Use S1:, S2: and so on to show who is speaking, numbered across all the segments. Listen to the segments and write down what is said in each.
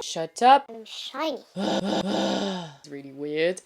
S1: Shut up.
S2: I'm shiny.
S1: It's really weird.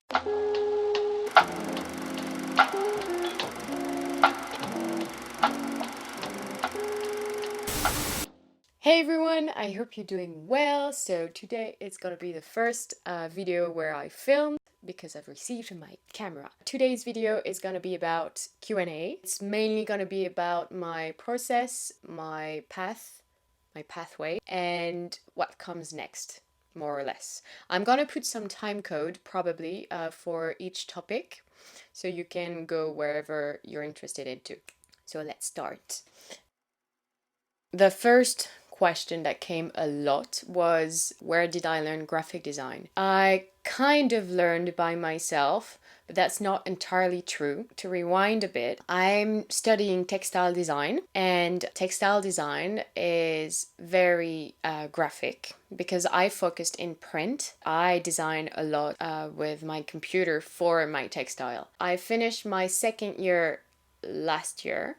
S1: Hey everyone, I hope you're doing well. So today it's gonna be the first video where I filmed because I've received my camera. Today's video is gonna be about Q&A. It's mainly gonna be about my process, my pathway, and what comes next, more or less. I'm gonna put some time code probably for each topic, so you can go wherever you're interested into. So let's start. The first question that came a lot was, where did I learn graphic design? I kind of learned by myself, but that's not entirely true. To rewind a bit, I'm studying textile design, and textile design is very graphic because I focused in print. I design a lot with my computer for my textile. I finished my second year last year,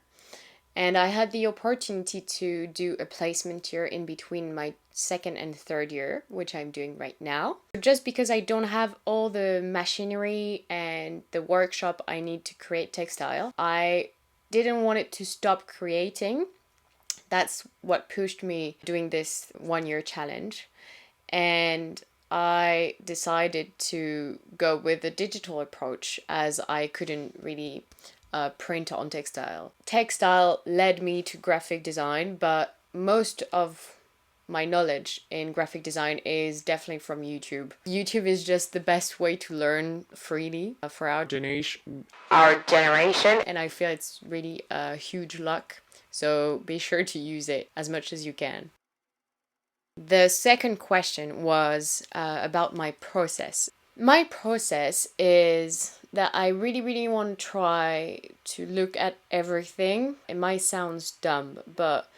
S1: and I had the opportunity to do a placement year in between my second and third year, which I'm doing right now. Just because I don't have all the machinery and the workshop I need to create textile, I didn't want it to stop creating. That's what pushed me doing this 1 year challenge. And I decided to go with a digital approach as I couldn't really print on textile. Textile led me to graphic design, but most of my knowledge in graphic design is definitely from YouTube. YouTube is just the best way to learn freely for our generation. And I feel it's really a huge luck. So be sure to use it as much as you can. The second question was about my process. My process is that I really want to try to look at everything. It might sound dumb, but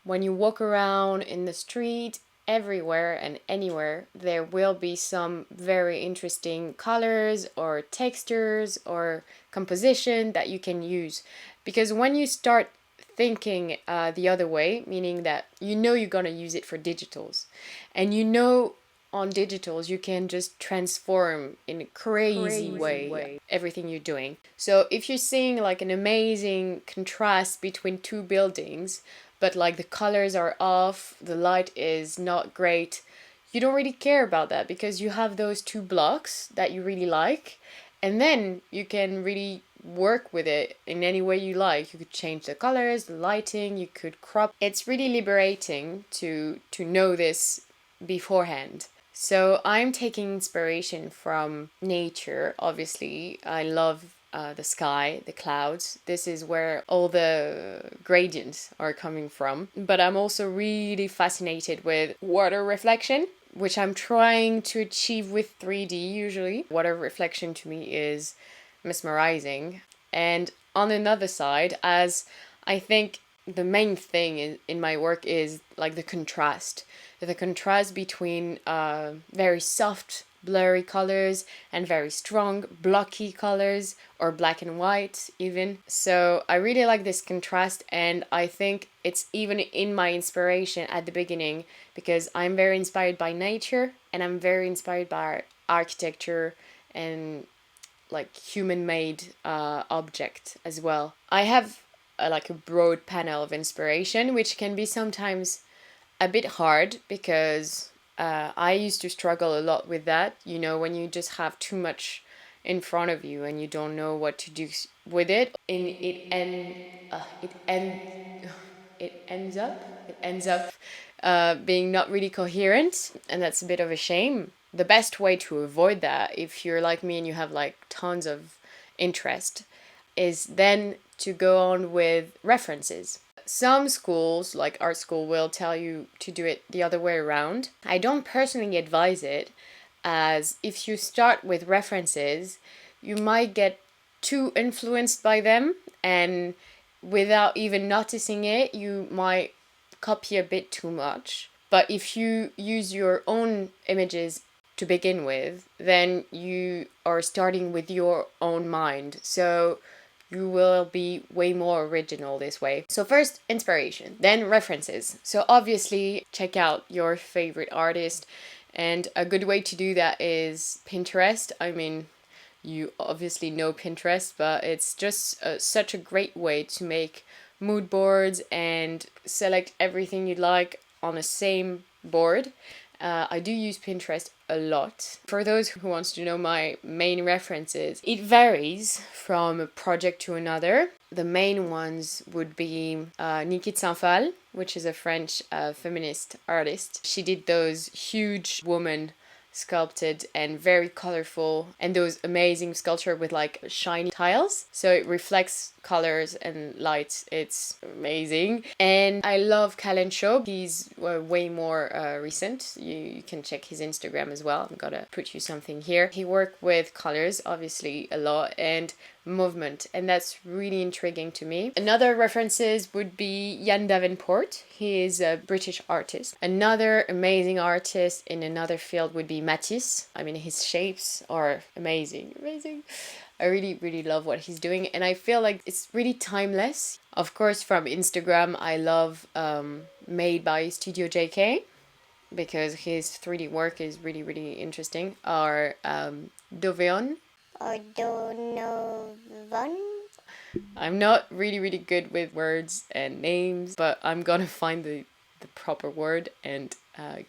S1: when you walk around in the street, everywhere and anywhere, there will be some very interesting colors or textures or composition that you can use. Because when you start thinking the other way, meaning that you know you're gonna use it for digitals, and you know on digitals you can just transform in a crazy way everything you're doing. So if you're seeing like an amazing contrast between two buildings, but like the colors are off, the light is not great, you don't really care about that because you have those two blocks that you really like, and then you can really work with it in any way you like. You could change the colors, the lighting, you could crop. It's really liberating to know this beforehand. So I'm taking inspiration from nature, obviously. I love the sky, the clouds. This is where all the gradients are coming from. But I'm also really fascinated with water reflection, which I'm trying to achieve with 3D usually. Water reflection to me is mesmerizing. And on another side, as I think the main thing in my work is like the contrast between very soft blurry colors and very strong blocky colors, or black and white even. So I really like this contrast, and I think it's even in my inspiration at the beginning because I'm very inspired by nature and I'm very inspired by architecture and like human-made object as well. I have like a broad panel of inspiration, which can be sometimes a bit hard because I used to struggle a lot with that. You know, when you just have too much in front of you and you don't know what to do with it, and it ends up being not really coherent, and that's a bit of a shame. The best way to avoid that, if you're like me and you have like tons of interest, is then to go on with references. Some schools, like art school, will tell you to do it the other way around. I don't personally advise it, as if you start with references, you might get too influenced by them, and without even noticing it, you might copy a bit too much. But if you use your own images to begin with, then you are starting with your own mind. So you will be way more original this way. So first, inspiration, then references. So obviously, check out your favorite artist, and a good way to do that is Pinterest. I mean, you obviously know Pinterest, but it's just such a great way to make mood boards and select everything you'd like on the same board. I do use Pinterest a lot. For those who wants to know my main references, it varies from a project to another. The main ones would be Niki Phalle, which is a French feminist artist. She did those huge woman sculpted and very colorful, and those amazing sculpture with like shiny tiles, so it reflects colors and lights. It's amazing. And I love Show. He's way more recent. You can check his Instagram as well. I'm gonna put you something here. He worked with colors obviously a lot and movement, and that's really intriguing to me. Another references would be Jan Davenport. He is a British artist. Another amazing artist in another field would be Matisse. I mean, his shapes are amazing. I really love what he's doing, and I feel like it's really timeless. Of course, from Instagram, I love Made by Studio JK, because his 3D work is really interesting. Or Doveon. Or Donovan. I'm not really good with words and names, but I'm gonna find the proper word and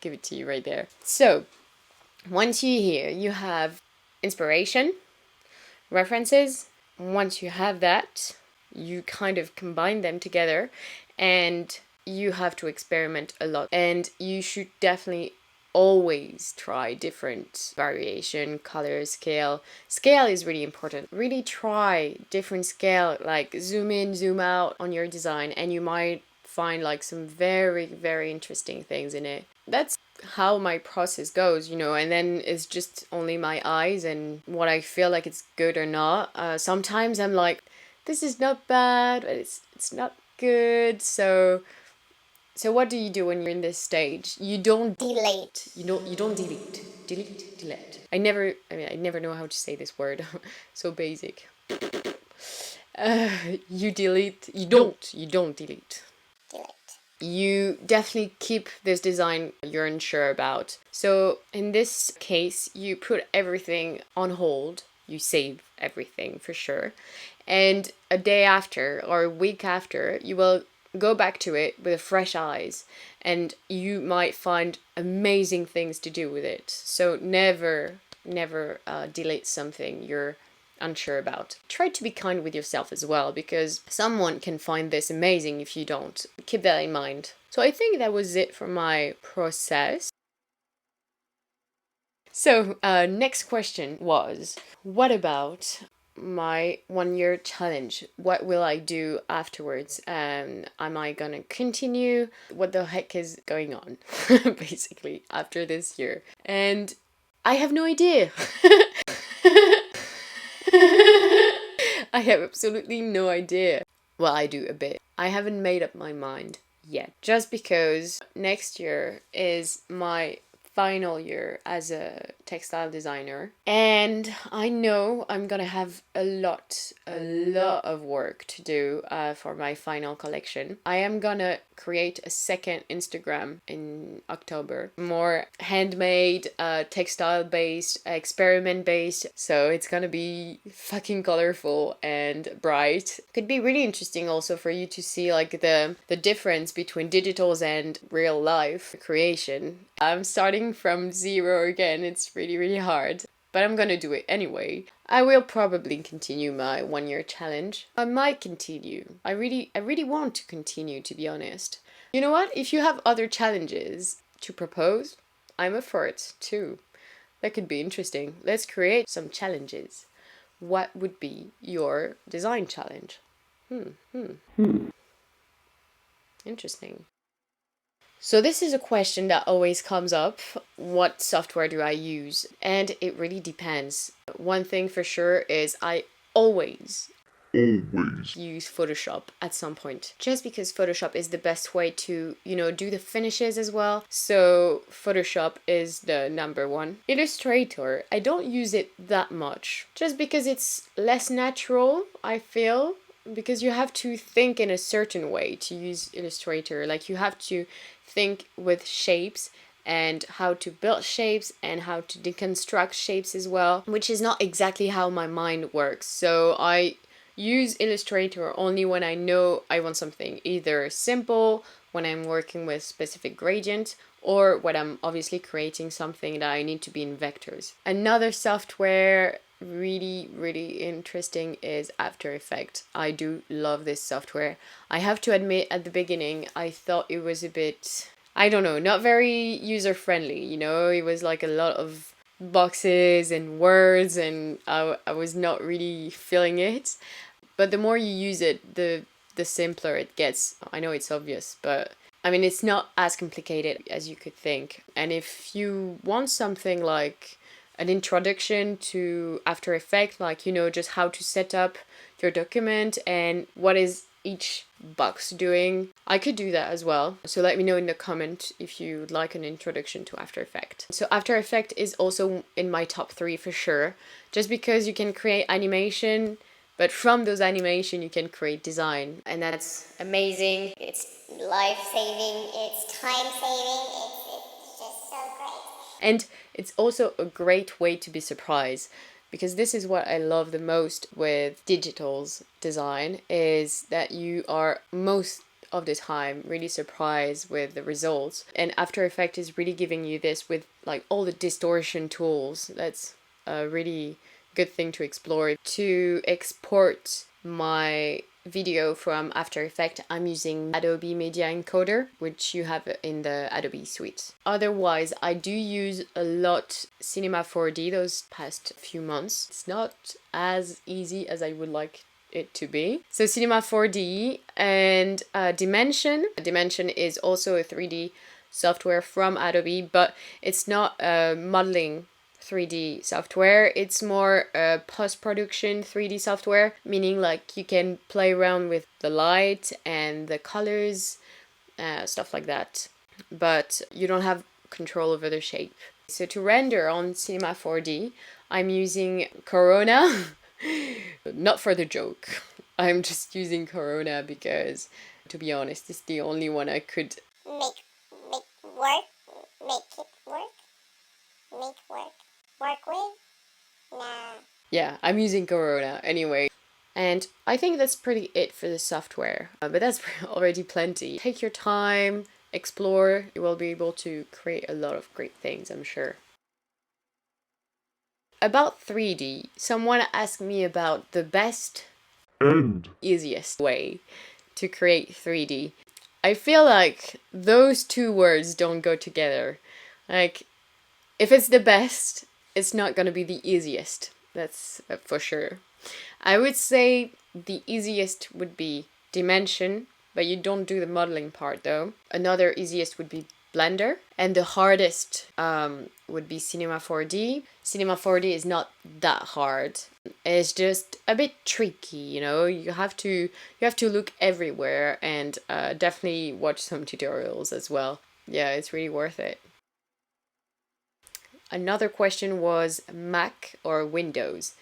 S1: give it to you right there. So, once you're here, you have inspiration, references. Once you have that, you kind of combine them together, and you have to experiment a lot. And you should definitely always try different variation, color, scale. Scale is really important. Really try different scale, like zoom in, zoom out on your design, and you might find like some very interesting things in it. That's how my process goes, you know, and then it's just only my eyes and what I feel like it's good or not. Sometimes I'm like, this is not bad, but it's not good. So what do you do when you're in this stage? You don't delete. You don't delete. Delete. I never know how to say this word. So basic. You delete. You don't delete. You definitely keep this design you're unsure about. So in this case, you put everything on hold. You save everything for sure. And a day after or a week after, you will go back to it with fresh eyes, and you might find amazing things to do with it. So never delete something you're unsure about. Try to be kind with yourself as well, because someone can find this amazing if you don't. Keep that in mind. So I think that was it for my process. So next question was, what about my 1 year challenge? What will I do afterwards? Am I gonna continue? What the heck is going on basically after this year? And I have no idea. I have absolutely no idea. Well, I do a bit. I haven't made up my mind yet, just because next year is my final year as a textile designer, and I know I'm gonna have a lot of work to do for my final collection. I am gonna create a second Instagram in October, more handmade, textile based, experiment based, so it's gonna be fucking colorful and bright. Could be really interesting also for you to see like the difference between digitals and real life creation. I'm starting from zero again. It's really hard, but I'm gonna do it anyway. I will probably continue my 1 year challenge. I might continue. I really want to continue, to be honest. You know what? If you have other challenges to propose, I'm up for it too. That could be interesting. Let's create some challenges. What would be your design challenge? Interesting. So this is a question that always comes up. What software do I use? And it really depends. One thing for sure is I always
S2: always
S1: use Photoshop at some point, just because Photoshop is the best way to, do the finishes as well. So Photoshop is the number one. Illustrator, I don't use it that much, just because it's less natural, I feel, because you have to think in a certain way to use Illustrator. Like, you have to think with shapes and how to build shapes and how to deconstruct shapes as well, which is not exactly how my mind works. So I use Illustrator only when I know I want something either simple, when I'm working with specific gradient, or when I'm obviously creating something that I need to be in vectors. Another software really interesting is After Effects. I do love this software. I have to admit, at the beginning I thought it was a bit, I don't know, not very user friendly, it was like a lot of boxes and words, and I was not really feeling it. But the more you use it, the simpler it gets. I know it's obvious, but I mean, it's not as complicated as you could think. And if you want something like an introduction to After Effects, like, just how to set up your document and what is each box doing, I could do that as well. So let me know in the comment if you'd like an introduction to After Effects. So After Effects is also in my top 3 for sure, just because you can create animation, but from those animation you can create design, and that's amazing.
S3: It's life-saving, it's time-saving, it's just so great.
S1: And it's also a great way to be surprised, because this is what I love the most with digital's design, is that you are most of the time really surprised with the results. And After Effects is really giving you this with like all the distortion tools. That's a really good thing to explore. To export my video from After Effects, I'm using Adobe Media Encoder, which you have in the Adobe suite. Otherwise, I do use a lot Cinema 4D those past few months. It's not as easy as I would like it to be. So Cinema 4D and Dimension. Dimension is also a 3D software from Adobe, but it's not a modeling 3D software. It's more a post-production 3D software, meaning like you can play around with the light and the colors, stuff like that, but you don't have control over the shape. So to render on Cinema 4D, I'm using Corona. Not for the joke. I'm just using Corona because, to be honest, it's the only one I could
S3: Make work with? Nah.
S1: Yeah, I'm using Corona anyway. And I think that's pretty it for the software. But that's already plenty. Take your time, explore. You will be able to create a lot of great things, I'm sure. About 3D, someone asked me about the best
S2: and
S1: easiest way to create 3D. I feel like those two words don't go together. Like, if it's the best, it's not gonna be the easiest. That's for sure. I would say the easiest would be Dimension, but you don't do the modeling part though. Another easiest would be Blender, and the hardest would be Cinema 4D. Cinema 4D is not that hard. It's just a bit tricky, You have to look everywhere, and definitely watch some tutorials as well. Yeah, it's really worth it. Another question was Mac or Windows.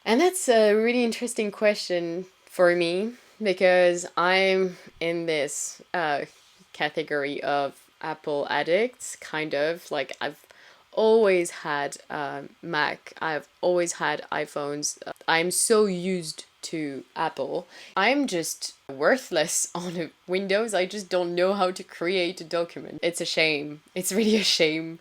S1: And that's a really interesting question for me, because I'm in this category of Apple addicts, kind of. Like, I've always had Mac, I've always had iPhones. I'm so used to Apple. I'm just worthless on Windows. I just don't know how to create a document. It's a shame. It's really a shame.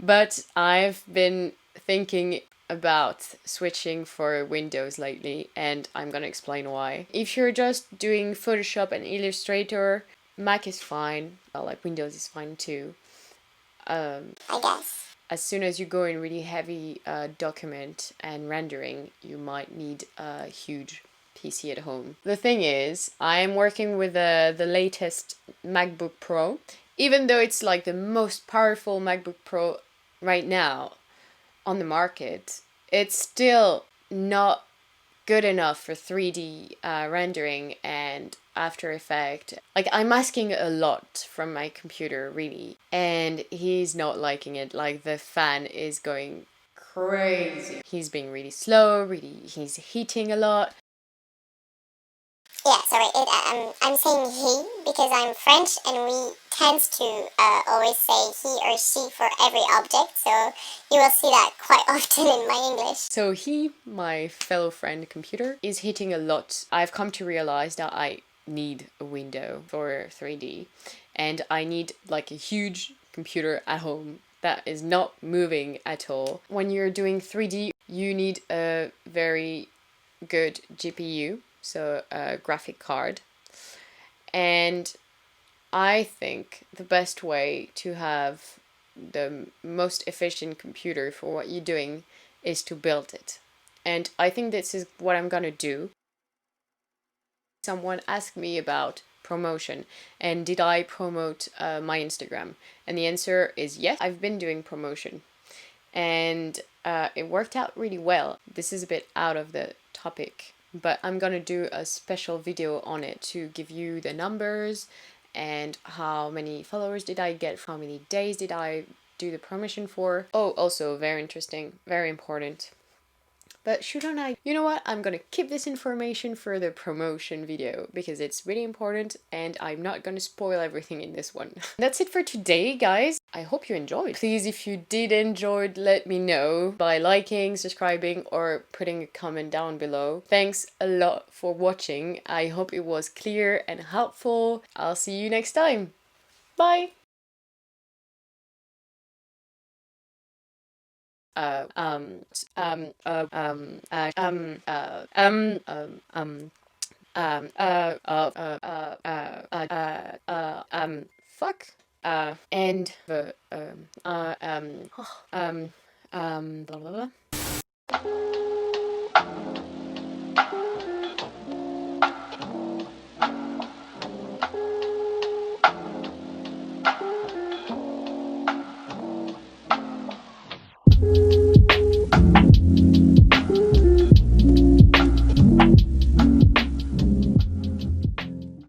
S1: But I've been thinking about switching for Windows lately, and I'm gonna explain why. If you're just doing Photoshop and Illustrator, Mac is fine. Well, like, Windows is fine too.
S3: I guess.
S1: As soon as you go in really heavy document and rendering, you might need a huge PC at home. The thing is, I'm working with the latest MacBook Pro. Even though it's like the most powerful MacBook Pro right now on the market, it's still not good enough for 3D rendering and After Effects. Like, I'm asking a lot from my computer, really, and he's not liking it. Like, the fan is going crazy. He's being really slow, he's heating a lot.
S3: Yeah, sorry, I'm saying he because I'm French and we tend to always say he or she for every object, so you will see that quite often in my English.
S1: So he, my fellow friend computer, is hitting a lot. I've come to realize that I need a window for 3D, and I need like a huge computer at home that is not moving at all. When you're doing 3D, you need a very good GPU, so a graphic card. And I think the best way to have the most efficient computer for what you're doing is to build it. And I think this is what I'm gonna do. Someone asked me about promotion and did I promote my Instagram? And the answer is yes, I've been doing promotion. And it worked out really well. This is a bit out of the topic, but I'm gonna do a special video on it to give you the numbers and how many followers did I get, how many days did I do the promotion for. Oh, also very interesting, very important. But shouldn't I? You know what? I'm gonna keep this information for the promotion video because it's really important and I'm not gonna spoil everything in this one. That's it for today, guys. I hope you enjoyed. Please, if you did enjoy, let me know by liking, subscribing, or putting a comment down below. Thanks a lot for watching. I hope it was clear and helpful. I'll see you next time. Bye! uh, um, um, uh, um, uh, um, uh, um, um, um, fuck, and the, blah, blah, blah.